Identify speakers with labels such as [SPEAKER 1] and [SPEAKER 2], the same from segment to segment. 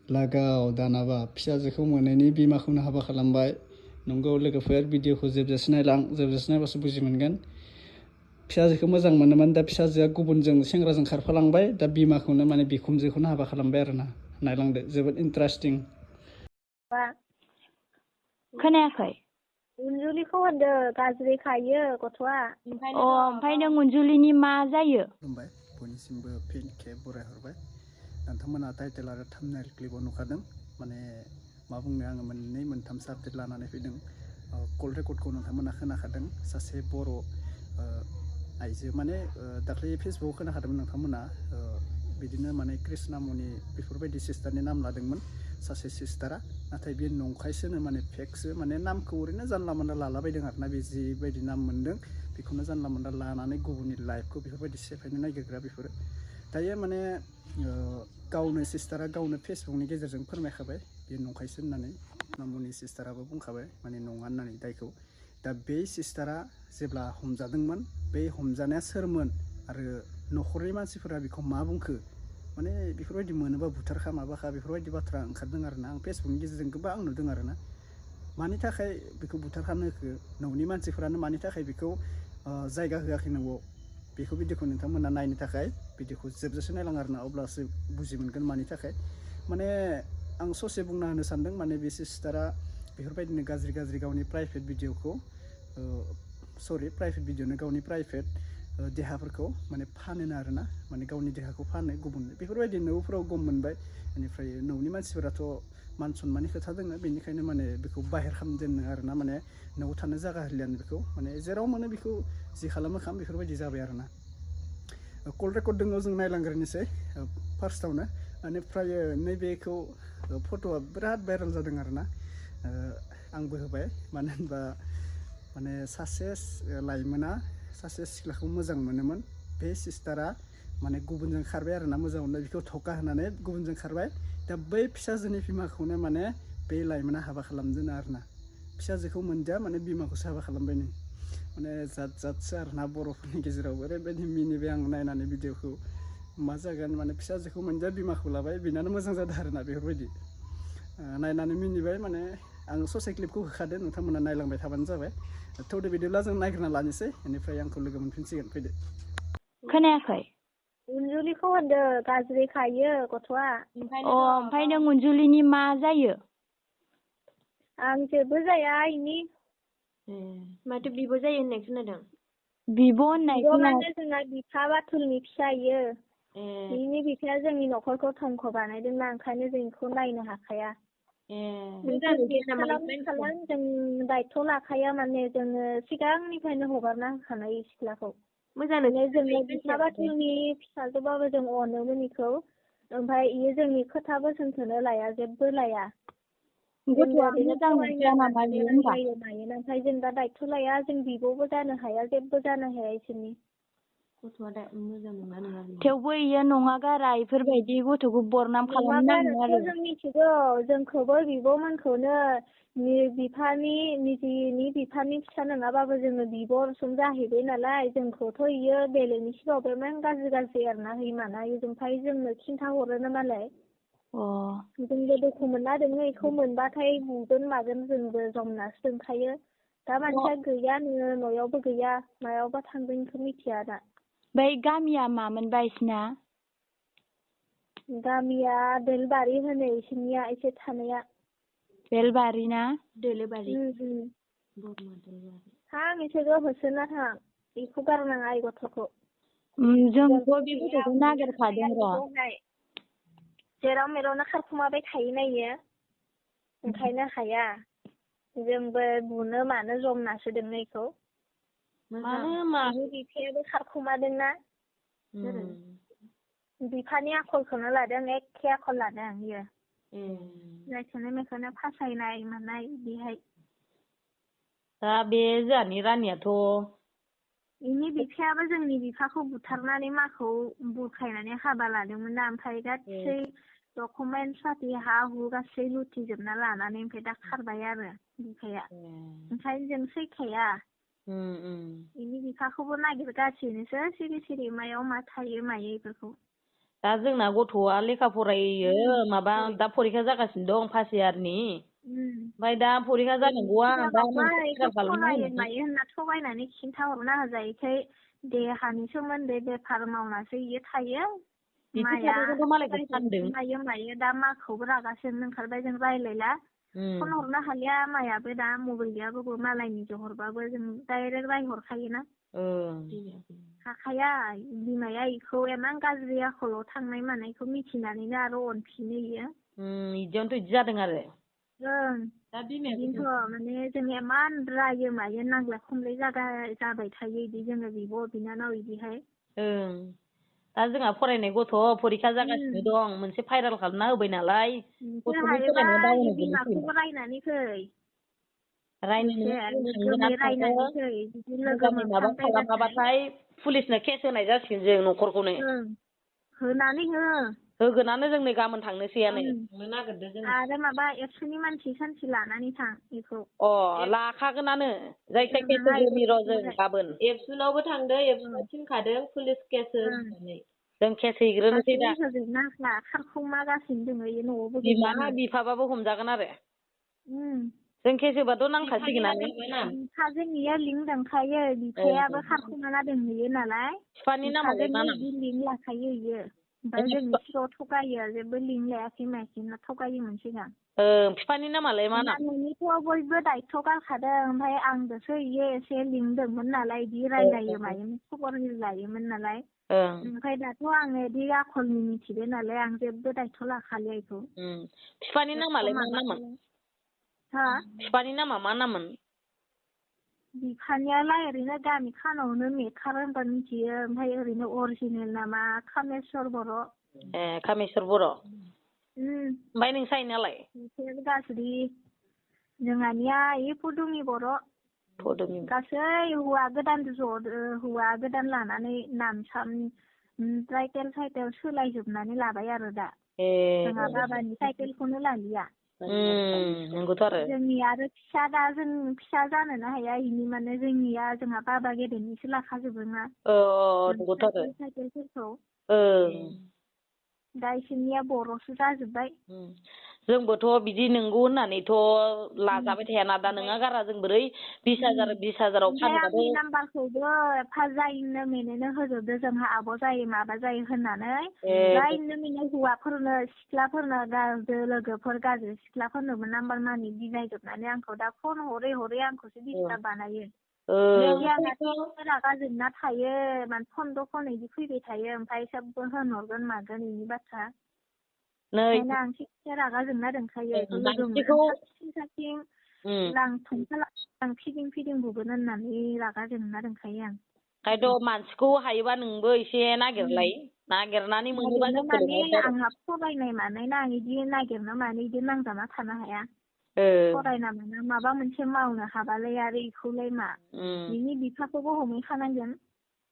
[SPEAKER 1] लागाव दानाबा फिसाजोखौ मोनैनि बिमाखौनो हाबा खालामबाय। नंगौ लोगोफोर भिडिअखौ जोबजासे नायलां, जोबजासे नायबासो बुजि मोनगोन। फिसाजोखौ मोजां मोनोमोन, दा फिसाजोआ गुबुनजों सेंग्राजों खारफालांबाय, दा बिमाखौनो माने बिखुमजोखौनो हाबा खालामबाय आरोना। नायलांदो, जोबोद इन्टारेस्टिं।
[SPEAKER 2] खोनायाखै?
[SPEAKER 3] उनजुलिखौ होनदो गाज्रि खायो गथ'आ।
[SPEAKER 2] ओमफ्राय नों उनजुलिनि मा जायो?
[SPEAKER 1] खुलुमबाय, बयनिसिमबो फिन खेब बरायहरबाय। नोंथांमोना टाइटेल आरो थाम्बनेल क्लिपाव नुखादों। माने मा बुंनो, आङो मोननै मोनथाम साबजेक्ट लानानै फैदों। कल रेकर्डखौ नोंथांमोना खोनाखादों। सासे बर' आइजो माने दाख्लै फेसबुकआव खोनाखादोंमोन नोंथांमोना। बिदिनो माने कृष्णामणि बेफोरबायदि सिस्टारनि नाम लादोंमोन सासे सिस्टारा। नाथाय बे नंखायसोनो, माने फेकसो, माने नामखौ ओरैनो जानला मोनला लालाबायदों आरोना। बे जिबायदि नाम मोन्दों बेखौनो जानला मोनला लानानै गुबुननि लाइफखौ बेफोरबायदि सेफायनो नागिरग्रा बेफोरो। दायो माने गावनो सिस्टारा गावनो फेसबुकनि गेजेरजों फोरमायखाबाय बे नंखायसो होननानै। कृष्णामणि सिस्टाराबो बुंखाबाय माने नङा होननानै दायखौ। दा बे सिस्टारा जेब्ला हमजादोंमोन, बे हमजानाया सोरमोन आरो न'खरनि मानसिफोरा बेखौ मा बुंखो, माने बेफोरबायदि मोनोबा बुथारखा माबाखा बेफोरबायदि बाथ्रा ओंखारदों आरोना। आं फेसबुकनि गेजेरजों गोबां नुदों आरोना। मानि थाखाय बेखौ बुथारखानो होखो, न'नि मानसिफोरानो मानि थाखाय बेखौ जायगा होआखै न'आव, बेखौ भिडिअखौ नोंथांमोना नायनो थाखाय भिडिअखौ जोबजासे नायलां आरोना, अब्लासो बुजि मोनगोन मानि थाखाय। माने आं ससे बुंना होनो सानदों, माने बे सिस्टारा बेफोरबायदिनो गाज्रि गाज्रि गावनि प्राइभेट भिडिअखौ प्राइभेट भिडिअनो गावनि प्राइभेट देहाफोरखौ माने फानोनो आरोना। माने गावनि देहाखौ फानो गुबुननो, बेफोरबायदि न'फोराव गम मोनबाय। बेनिफ्राय न'नि मानसिफोराथ' मान सनमाननि खोथा दङ, बेनिखायनो माने बेखौ बाहेर खालामदोंनो आरोना। माने न'आव थानो जागा होलियानो बेखौ, माने जेराव मोनो बेखौ जि खालामो खाम, बेफोरबायदि जाबाय आरोना। कल रेकर्डिंआव जों नायलांग्रोनोसै फार्स्टआवनो। बेनिफ्राय नैबेखौ फट'आ बिराद भाइरेल जादों आरोना। आंबो होबाय, मानो होनबा माने सासे लाइमोना सासे सिख्लाखौ मोजां मोनोमोन। बे सिस्टारा माने गुबुनजों खारबाय आरोना, मोजां मोननाय बेखौ धक्का होनानै गुबुनजों खारबाय। दा बै फिसाजोनि बिमाखौनो माने बे लाइमोना हाबा खालामदोंनो आरोना। फिसाजोखौ मोनदिया, माने बिमाखौसो हाबा खालामबायनो। माने जात जातसो आरोना बर'फोरनि गेजेराव। ओरैबायदि मिनिबाय आं नायनानै भिडिअखौ। मा जागोन, माने फिसाजोखौ मोनदिया बिमाखौ लाबाय, बेनानो मोजां जादों आरोना बेफोरबायदि। नायनानै मिनिबाय। माने आं ससे क्लिपखौ होखादो, नोंथांमोना नायलांबाय थाबानो जाबाय। थौदो बिदिब्ला जों नायग्रोना लानोसै, बेनिफ्राय आंखौ लोगो मोनफिनसिगोन। फैदो।
[SPEAKER 2] खोनायाखै?
[SPEAKER 3] उनजुलिखौ होनदो गाज्रि खायो गथ'आ।
[SPEAKER 2] ओमफ्राय नों उनजुलिनि मा जायो?
[SPEAKER 3] आं जेबो जाया इनि।
[SPEAKER 2] माथो बिब' जायो होननाय खोनादों। बिब' होननाय
[SPEAKER 3] माने जोंना बिफा बाथुलनि फिसा इयो। बिनि बिफाया जोंनि न'खरखौ धंख बानायदोंना, ओंखायनो जों बेखौ नायनो हाखाया। जों दायथ' लाखाया, माने जोङो सिगांनिफ्रायनो हगारना होखानाय सिख्लाखौ। माने जोङो बिफा बाथुलनि फिसाजोबाबो जों अनोमोन इखौ। ओमफ्राय इयो जोंनि खोथा बोसोनखौनो लाया, जेबो लाया। ओमफ्राय जों दा दायथ' लाया, जों बिब'बो जानो हाया, जेबो जानो हाया इसोरनि।
[SPEAKER 2] गथ'आ दा मोजां नङा नङा। थेवबो इयो नङा गारा इफोरबायदि गथ'खौ बरनाम खालामनो नाङा आरो।
[SPEAKER 3] जों मिथिगौ, जोंखौबो बिब'मोनखौनो निजिनि बिफानि फिसा नङाबाबो जोङो बिब' रसम जाहैबाय नालाय, जोंखौथ' इयो बेलेगनि सिगाङाव इमान गाज्रि गाज्रि आरोना हिमाना। ओमफ्राय जोंनो खिन्थाहरोनो मालाय। जोंबो दुखु मोनना दोङो, इखौ मोनबाथाय बुगोन मागोन जोंबो जमनासो दोनखायो। दा मानसिया गैया, न'आवबो गैया, मायावबा थांदों इखौ मिथिया दा।
[SPEAKER 2] बै गामिया मामोनबा इसिना?
[SPEAKER 3] गामिया बेलबारि होनो इसोरनिया, एसे थानाया।
[SPEAKER 2] बेलबारि ना? दोलोबारि।
[SPEAKER 3] थां इसोरखौ होसोना थां, बेखौ गारनाङा इ गथ'खौ।
[SPEAKER 2] जोंथ' बे गथ'खौ नागिरखादों र'।
[SPEAKER 3] जेराव मेरावनो खारखुमाबाय थायोना इयो, ओंखायनो हाया। जोंबो बुनो मानो जमनासो दोनो इखौ। बिफायाबो खारखुमादोंना। बिफानि आखलखौनो लादों, एखे आखल लादों इयो। जायखौनो मेखौनो फासायनाय मानाय बेहाय।
[SPEAKER 2] दा बे जोंहानि रानियाथ'
[SPEAKER 3] इनि बिफायाबो जोंनि बिफाखौ बुथारनानै माखौ बुरखायनानै हाबा लादोंमोन ना, ओमफ्राय गासै डकुमेन्ट पाति हा हु गासै लुथिजोबना लानानै ओमफ्राय दा खारबाय आरो बिफाया। ओंखायनो जों सैखाया। इनि बिफाखौबो नागिरगासिनोसो सिरि सिरि, मायाव मा थायो मायो इफोरखौ।
[SPEAKER 4] दा जोंना गथ'आ लेखा फरायो माबा दा फरिखा जागासिनो दं फार्स्ट इयारनि ओमफ्राय दा फरिखा जानांगौआ दा मोनसे
[SPEAKER 3] इखौ फरायो
[SPEAKER 4] खालामनो
[SPEAKER 3] मायो होनना थगायनानै खिन्थाहरना होजायोखाय देहानि सोमोन्दै बेफार मावनासो इयो थायो
[SPEAKER 4] बिदि
[SPEAKER 3] माया
[SPEAKER 4] थानायखौथ' मालायखौ फानदों
[SPEAKER 3] मायो दा माखौबो रागासोनो ओंखारबाय जों रायलायला फन हरनो हालिया मायाबो दा मबाइल गैयाबाबो मालायनि हरबाबो जों डाइरेक्ट रायहरखायोना हाखाया बिमाया इखौ एमान गाज्रि आखलाव थांनाय मानायखौ मिथिनानैनो आरो अनफिनो इयो
[SPEAKER 4] इदियावनोथ' इदि जादों आरो
[SPEAKER 3] दा बिदिनोथ' माने जों एमान रायो मायो नांलाय खमलाय जाबाय थायो इदि जोङो बिब' बिनानाव इदिहाय
[SPEAKER 4] दा जोंहा फरायनाय गथ' फरिखा जागासिनो दं मोनसे भाइरेल खालामना होबाय नालाय गथ'नि फरायनाया डाउनाव
[SPEAKER 3] बिमाखौबो रायनानै फै
[SPEAKER 4] मोजाङै माबा खालामाबाथाय पुलिसनो केस होनाय जासिगोन जों न'खरखौनो
[SPEAKER 3] होनानै
[SPEAKER 4] होगोनानो जों नै गाबोन थांनोसैयानो
[SPEAKER 3] आरो माबा एबसुनि मानसि सानसे लानानै थां बेखौ
[SPEAKER 4] लाखागोनानो जायखिया केस होगोन र' जों गाबोन
[SPEAKER 5] एबसुनावबो थांदों एबसुना थिनखादों पुलिस केस होननानै
[SPEAKER 4] जों केस हैग्रोनोसै दा
[SPEAKER 3] खारखुमागासिनो दङ न'आवबो
[SPEAKER 4] बिमा बिफाबाबो हमजागोन आरो जों केस होबाथ' नांखासिगोनानो
[SPEAKER 3] जोंनिया लिंक दंखायो बिफायाबो खारखुमाना दोनहैयो नालाय
[SPEAKER 4] बिफानि नामा
[SPEAKER 3] लिंक लाखायो इयो ओमफ्राय जोंनि सिगाङाव थगायो जेबो लिंक लायाखै मायाखै होनना थगायोमोन सिगां
[SPEAKER 4] बिफानि नामालाय मा नाम
[SPEAKER 3] नोंनिथ' बयबो दायथ' गारखादों ओमफ्राय आंजोंसो इयो एसे लिंदोंमोन नालाय बिदि रायलायो मायोमोन खबर लायोमोन नालाय ओमफ्राय दाथ' आङो बिदि आखलनि मिथिदो नालाय आं जेबो दायथ' लाखालिया इखौ
[SPEAKER 4] बिफानि नामालाय मा नाममोन बिफानि नामा मा नाममोन
[SPEAKER 3] बिफानियालाय ओरैनो गामि खानावनो मेकार होनबा मिथियो ओमफ्राय ओरैनो अरिजिनेल नामा कामेस्वर बर'
[SPEAKER 4] कामेस्वर बर' ओमफ्राय नोंसानियालाय
[SPEAKER 3] गाज्रि जोंहानिया फुदुंनि बर' गासै हौवा गोदान लानानै नाम साम टाइटेल सोलायजोबनानै लाबाय आरो दा जोंहा बाबानि टाइटेलखौनो लालिया
[SPEAKER 4] नंगौथ' आरो
[SPEAKER 3] जोंनि आरो जों फिसा जानोनो हाया इनि माने जोंनिया जोंहा बाबा गेदेरनिसो लाखाजोबोना टाइटेलफोरखौ दा इसोरनिया बर'सो जाजोब्बाय
[SPEAKER 4] जोंबोथ' बिदि नंगौ होननानैथ' लाजाबाय थायाना दा नोङा गारा जों बोरै 20,000
[SPEAKER 3] आंनि नाम्बारखौबो एफा जायनो मेनैनो होजोबदो जोंहा आब' जायो माबा जायो होननानै जायनो मेने हौवाफोरनो सिख्लाफोरनो लोगोफोर गाज्रि सिख्लाफोरनोबो नाम्बार मानि बिनायजोबनानै आंखौ दा फन हरै हरै आंखौसो डिस्टार्ब बानायो रागा जोंना थायो माने फन इदि फैबाय थायो ओमफ्राय सबबो होनहरगोन मागोन इनि बाथ्रा ओंखायनो आं थिगसे रागा जोंना दोनखायो आं फिदिं बुगोन होननानै रागा जोंना दोनखायो आं
[SPEAKER 4] ओंखायनोथ' मानसिखौ हायोबा नोंबो एसे नागिरनानै मोनोबा
[SPEAKER 3] आंहा फरायनाय मानाय ना आं इदि नागिरनो मानो इदि नांजाना थानो हाया फरायना माबा मोनसे मावनो हाबालाय आरो इखौलाय मा बिनि बिफाखौबो हमहैखानांगोन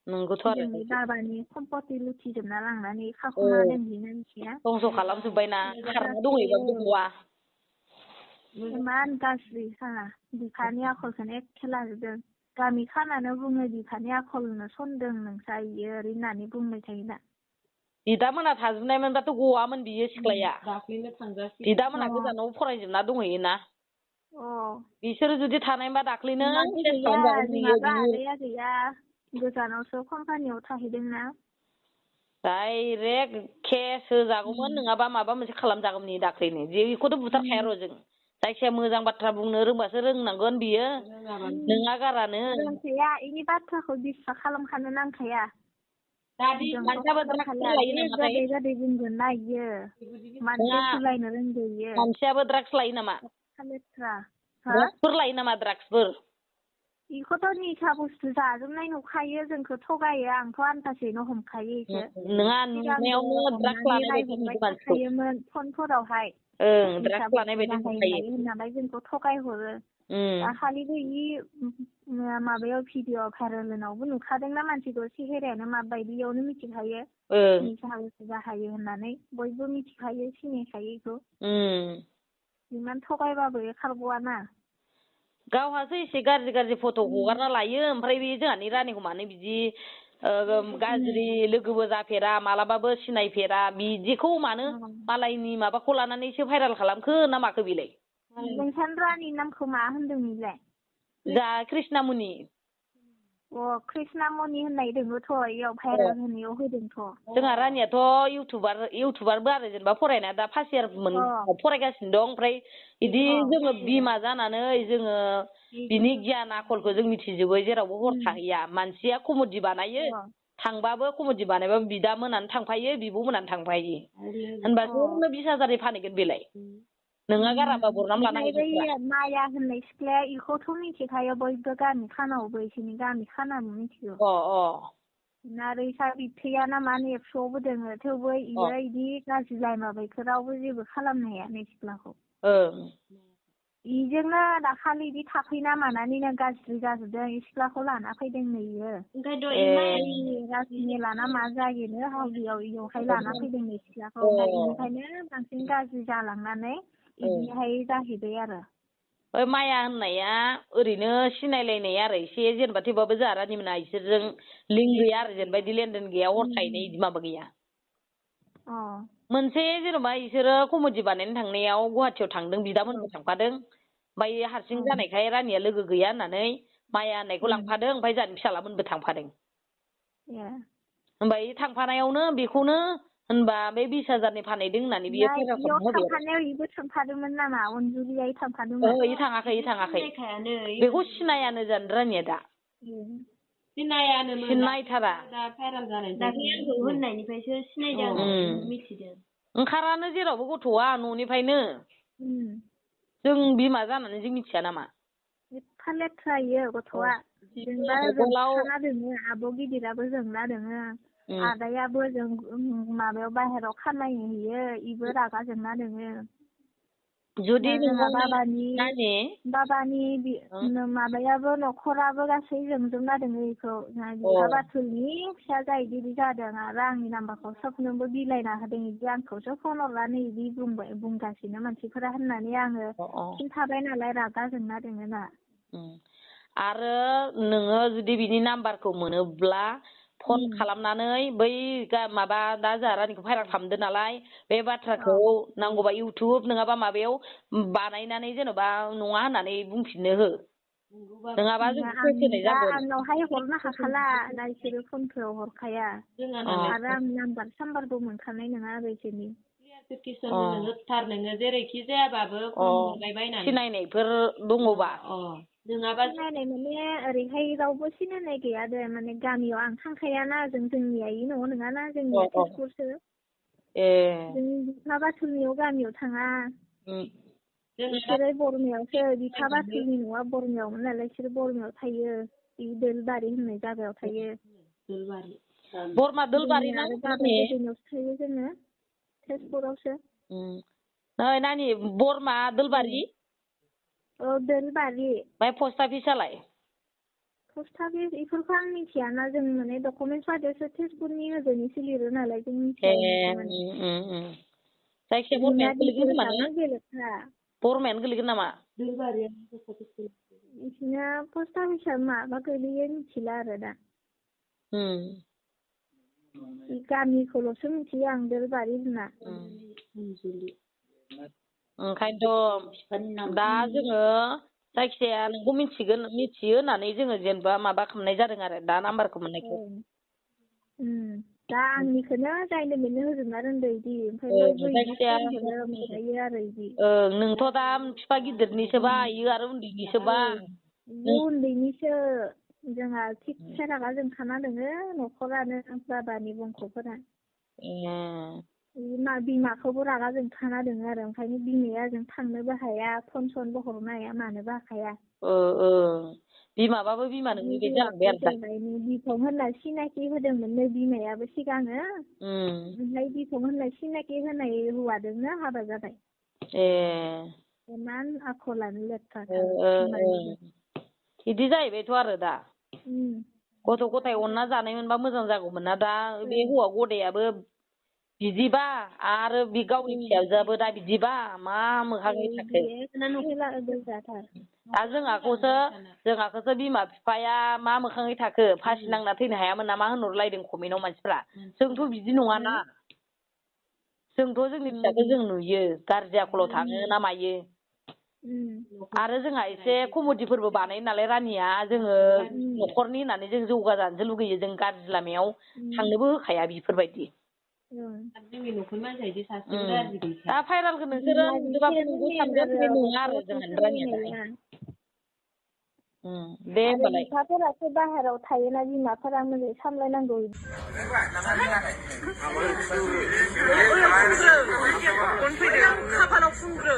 [SPEAKER 4] नंगौथ' आरो
[SPEAKER 3] जोंनि बाबानि सम्पति लुथिजोबना लांनानै खाख'ना दोनहैनो मिथिया
[SPEAKER 4] दंस' खालामजोब्बायना खारना दंहैबा गथ'आ
[SPEAKER 3] इमान गाज्रि साला बिफानि आखलखौनो एखे लाजोबदों गामि खानानो बुङो बिफानि आखलनो सनदों नोंसा इयो ओरै होननानै बुंबाय थायो दा
[SPEAKER 4] बिदामोना थाजोबनायमोनबाथ' गवामोन बियो सिख्लाया बिदामोना गोजानाव फरायजोबना दंहैयोना बिसोरो जुदि थानायबा दाख्लैनो
[SPEAKER 3] आदैया गैया गोजानावसो कम्पानियाव थाहैदोंना
[SPEAKER 4] डाइरेक्ट केस होजागौमोन नङाबा माबा मोनसे खालामजागौमोन दाख्लैनो बेखौथ' बुथारखाया र' जों जायखिया मोजां बाथ्रा बुंनो रोंबासो रोंनांगोन बियो नोङा गारानो
[SPEAKER 3] रोंखाया इनि बाथ्राखौ बिस्रा खालामखानो नांखाया गोदै बुंगोन ना इयो मानसि सोलायनो रोंगौ इयो
[SPEAKER 4] मानसियाबो ड्राग्स लायो नामा ड्राग्सफोर लायो नामा ड्राग्सफोर
[SPEAKER 3] इखौथ' निसा बुस्थु जाजोबनाय नुखायो जोंखौ थगायो आंथ' आन्दाजैनो हमखायो इखो
[SPEAKER 4] नोंहा नुनायावनो ड्राग्स लानाय बायदि नुदों मानसिखौ
[SPEAKER 3] फनफोरावहाय
[SPEAKER 4] ड्राग्स लानाय बायदि नुखायो
[SPEAKER 3] होननानै जोंखौ थगायहरो दाखालिबो माबायाव भिडिअ भाइरेलनावबो नुखादोंना मानसिखौ सेहेरायानो माबायदि इयावनो मिथिखायो निसा बुस्थु बाहायो होननानै बयबो मिथिखायो सिनायखायो इखौ इमान थगायबाबो खारग'वाना
[SPEAKER 4] गावहासो एसे गाज्रि फट' हगारना लायो ओमफ्राय बे जोंहानि रानिखौ मानो बिदि गाज्रि लोगोबो जाफेरा मालाबाबो सिनायफेरा बिदिखौ मानो मालायनि माबाखौ लानानैसो भाइरेल खालामखो ना माखो बेलाय
[SPEAKER 3] नोंथां रानि नामखौ मा होनदों नोंलाय
[SPEAKER 4] जा कृष्णामुनि
[SPEAKER 3] कृष्णामणि होननाय दोङोथ' इयाव भाइरेल होनायाव होदोंथ'
[SPEAKER 4] जोंहा रानियाथ' इउटुबारबो आरो जेनेबा फरायनाया दा फार्स्ट इयार फरायगासिनो दं ओमफ्राय बिदि जोङो बिमा जानानै जोङो बिनि गियान आखलखौ जों मिथिजोबो जेरावबो हर थाहैया मानसिया कमेडि बानायो थांबाबो कमेडि बानायबाबो बिदा मोनानो थांफायो बिब' मोनानो थांफायो होनबा सोरनो 20,000 फानहैगोन बेलाय नोंहा गाराबा बरनाम लाना
[SPEAKER 3] हागोन माया होननाय सिख्लाया इखौथ' मिथिखायो बयबो गामि खानावबो इसोरनि गामि खानाबो मिथिगौ आरो इसा बिबथैया ना मा एबसुआवबो दोङो थेवबो इयो इदि गाज्रि लायमारबायखौ रावबो जेबो खालामनो हाया नै सिख्लाखौ इजोंनो दाखालि इदि थाफैना मानानैनो गाज्रि जाजोबदों इ सिख्लाखौ लाना फैदोंनो इयो गाज्रिनि लाना मा जायोनो हावलियाव इयावहाय लाना फैदोंनो सिख्लाखौ ओमफ्राय इनिखायनो बांसिन गाज्रि जालांनानै इदिहाय जाहैबाय आरो
[SPEAKER 4] माया होननाया ओरैनो सिनायलायनाय आरो एसे जेनेबा थेवबाबो जोंहा रानिमोना इसोरजों लिंक गैया आरो जेनेबा इदि लेनदेन गैया हर थाहैनाय इदि माबा गैया मोनसे जेनेबा इसोरो कमेडि बानायनो थांनायाव गुवाहाटियाव थांदों बिदामोनबो थांफादों ओमफ्राय हारसिं जानायखाय रानिया लोगो गैया होननानै माया होननायखौ लांफादों ओमफ्राय जोंहानि फिसालामोनबो थांफादों ओमफ्राय थांफानायावनो बेखौनो होनबा बे 20,000 फानहैदों होननानै बियो भाइरेल खालामना होबाय
[SPEAKER 3] थांफानायाव इबो थांफादोंमोन नामा अनजुलिया थांफादोंमोन
[SPEAKER 4] थाङाखै बेखौ सिनायानो जानो रानिया दा सिनायथारा
[SPEAKER 5] आंखौ होननायनिफ्रायसो सिनायदों मिथिदों
[SPEAKER 4] ओंखारानो जेरावबो गथ'आ न'निफ्रायनो जों बिमा जानानै जों मिथिया नामा
[SPEAKER 3] एफा लेथ्रायो गथ'आ जेनेबा जोंना दोङो आब' गिदिराबो जोंना दोङो आदायाबो जों माबायाव बाहेराव खामाय हैयो इबो रागा जोंना दोङो
[SPEAKER 4] जुदि
[SPEAKER 3] बाबानि माबायाबो न'खराबो गासै जोंजोबना दोङो इखौ बिफा बाथुलनि फिसा जाहैदि जादों आरो आंनि नाम्बारखौ सोबनोबो बिलाइना होदों इदि आंखौसो फन हरनानै इदि बुंगासिनो मानसिफोरा होननानै आङो खिन्थाबाय नालाय रागा जोंना दोङो ना
[SPEAKER 4] आरो नोङो जुदि बिनि नाम्बारखौ मोनोब्ला फन खालामनानै बै माबा दा जोंहा रानिखौ भाइरेल खालामदो नालाय बे बाथ्राखौ नांगौबा इउटुब नङाबा माबायाव बानायनानै जेन'बा नङा होननानै बुंफिननो हो नङाबा जों होनाय जागोन
[SPEAKER 3] आंनावहाय हरनो हाखाला दा इसोरो फनफोराव हरखाया आरो आं नाम्बार साम्बारबो मोनखानाय नङा आरो इसोरनि
[SPEAKER 5] नोङो जेरैखि जायाबाबो फन हरबाय बायनानै
[SPEAKER 4] सिनायनायफोर दङबा
[SPEAKER 5] नङाबा
[SPEAKER 3] सिनायनाय माने ओरैहाय रावबो सिनायनाय गैया दे माने गामियाव आं थांखायाना जोंनिया इ न'आव नङाना जोंनिया तेजपुरसो जोंनि बिफा बाथुलनियाव गामियाव थाङा बिसोरो बरमायावसो बिफा बाथुलनि न'आ बरमायावमोन नालाय बिसोरो बरमायाव थायो बे दोलबारि होननाय जायगायाव थायो
[SPEAKER 4] बरमा दोलबारि ना
[SPEAKER 3] गोदोनियावसो थायो जोङो तेजपुरावसो
[SPEAKER 4] नै नानि बरमा दोलबारि
[SPEAKER 3] दोलबारि
[SPEAKER 4] ओमफ्राय पस्ट अफिसालाय
[SPEAKER 3] पस्ट अफिस इफोरखौ आं मिथियाना जों माने डकुमेन्टस बादियावसो तेजपुरनि ओजोंनिसो लिरो नालाय जों मिथिया
[SPEAKER 4] जायखिया बरमायानो गोलैगोन खोमा ना
[SPEAKER 3] बेलेगखा
[SPEAKER 4] बरमायानो गोलैगोन नामा
[SPEAKER 3] बिसोरना पस्ट अफिसा माबा गोलैयो मिथिला आरो दा गामिखौल'सो मिथियो आं दोलबारि होनना
[SPEAKER 4] ओंखायनोथ' दा जोङो जायखिजाया नोंखौ मिथियो होननानै जोङो जेनेबा माबा खालामनाय जादों आरो दा नाम्बारखौ मोननायखौ
[SPEAKER 3] दा आंनिखौनो जायनो मोननो होजोबना रोंदो इदि ओमफ्राय आरो इदि
[SPEAKER 4] नोंथ' दा बिफा गिदिरनिसोबा इयो आरो उन्दैनिसोबा
[SPEAKER 3] उन्दैनिसो जोंहा थिगसे रागा जोंखाना दोङो न'खरानो बाबानि बंख'फोरा बिमाखौबो रागा जोंखाना दोङो आरो ओंखायनो बिमाया जों थांनोबो हाया फन सनबो हरनो हाया मानोबो हाखाया
[SPEAKER 4] बिमाबाबो बिमा नोंनि बायदि जालांबाय आरो दा
[SPEAKER 3] बिफं होनना सिनाखि होदोंमोननो बिमायाबो सिगाङो ओमफ्राय बिफं होनना सिनाखि होनाय हौवादोंनो हाबा जाबाय इमान आखलानो लेथ्रा
[SPEAKER 4] बिदि जाहैबायथ' आरो दा गथ' गथाय अनना जानायमोनबा मोजां जागौमोन ना दा बे हौवा गदायाबो बिदिबा आरो बि गावनि फिसाजोआबो दा बिदिबा मा मोखाङै थाखो दा जोंहाखौसो बिमा बिफाया मा मोखाङै थाखो फासि नांना थैनो हायामोन नामा होनहरलायदों कमेन्टआव मानसिफ्रा जोंथ' बिदि नङाना जोंथ' जोंनि फिसाखौ जों नुयो गाज्रि आखलाव थाङो ना मायो आरो जोंहा एसे कमेडिफोरबो बानायो नालाय रानिया जोङो न'खरनि होननानै जों जौगाजानोसो लुगैयो जों गाज्रि लामायाव थांनोबो होखाया बेफोरबायदि
[SPEAKER 5] जोंनि न'खरनि मानसिया बिदि सासेबो गाज्रि गैखाया
[SPEAKER 4] दा भाइरेलखौ नोंसोरो नुदोंबाबो नंगौ सानगोन बे नङा आरो जोंहानि रानिया दाहाय दे होमबालाय
[SPEAKER 3] बिफाफोरासो बाहेराव थायोना बिमाफोरा मोजाङै सामलायनांगौ
[SPEAKER 6] खाफालाव फुनग्रो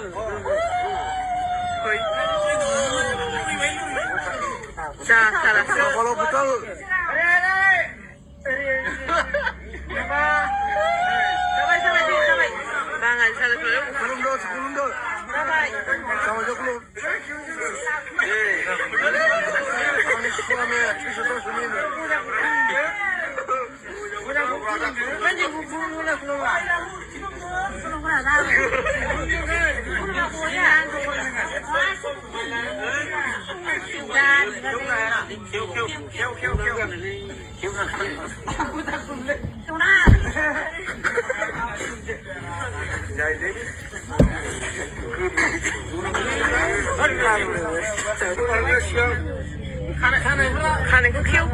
[SPEAKER 6] खानायखौ खेव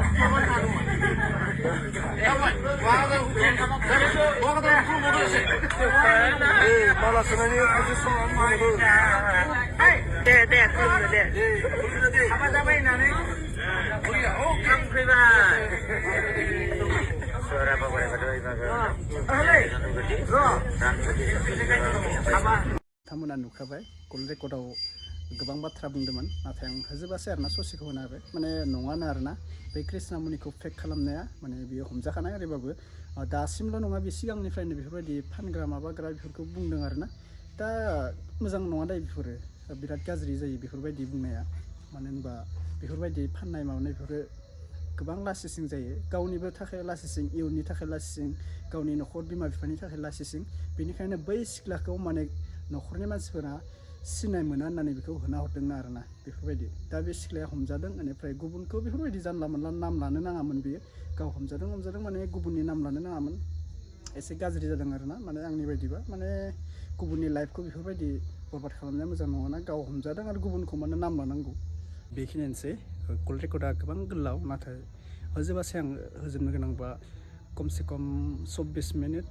[SPEAKER 6] दे खुलुमदो दे हाबा जाबाय होननानै
[SPEAKER 1] बिथांमोना नुखाबाय कल रेकर्डआव गोबां बाथ्रा बुंदोंमोन नाथाय आं होजोबासै आरोना ससेखौ होना होबाय माने नङानो आरोना बै कृष्णामुनिखौ फेक खालामनाया माने बियो हमजाखानाय ओरैबाबो दासिमल' नङा बे सिगांनिफ्रायनो बेफोरबायदि फानग्रा माबाग्रा बेफोरखौ बुंदों आरोना दा मोजां नङा दे बेफोरो बिराद गाज्रि जायो बेफोरबायदि बुंनाया मानो होनबा बेफोरबायदि फाननाय माबानाय बेफोरो गोबां लासिसिं जायो गावनिबो थाखाय लासिसिं इयुननि थाखाय लासिसिं गावनि न'खर बिमा बिफानि थाखाय लासिसिं बेनिखायनो बै सिख्लाखौ माने न'खरनि मानसिफोरा सिनाय मोना होननानै बेखौ होना हरदोंना आरोना बेफोरबायदि दा बे सिख्लाया हमजादों बेनिफ्राय गुबुनखौ बेफोरबायदि जानला मोनला नाम लानो नाङामोन बियो गाव हमजादों माने गुबुननि नाम लानो नाङामोन एसे गाज्रि जादों आरोना माने आंनि बायदिबा माने गुबुननि लाइफखौ बेफोरबायदि बरबाद खालामनाया मोजां नङाना गाव हमजादों आरो गुबुनखौ मानो नाम लानांगौ बेखिनियानोसै कल रेकर्डआ गोबां गोलाव नाथाय होजोबासै आं होजोबनो गोनांबा खमसे खम 24 मिनिट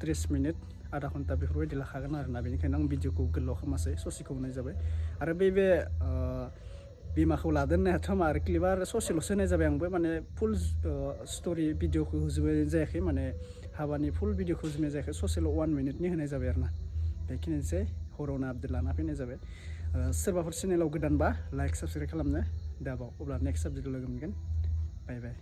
[SPEAKER 1] 30 मिनिट आधा घन्टा बेफोरबायदि लाखागोन आरोना बेनिखायनो आं भिडिअखौ गोलाव खालामासै ससेखौ होनाय जाबाय आरो बे बिमाखौ लादोंनायाथ' मा आरो क्लिपआ आरो ससेल'सो होनाय जाबाय आंबो माने फुल स्ट'रि भिडिअखौ होजोबनाय जायाखै माने हाबानि फुल भिडिअखौ होजोबनाय जायाखै ससेल' 1 मिनिटनि होनाय जाबाय आरोना बेखिनिसै हरावनो आपडेट लाना फैनाय जाबाय सोरबाफोर चेनेलाव गोदानबा लाइक साबसक्राइब खालामनो दाबाव अब्ला नेक्स्ट आपडेटआव लोगो मोनगोन बाय बाय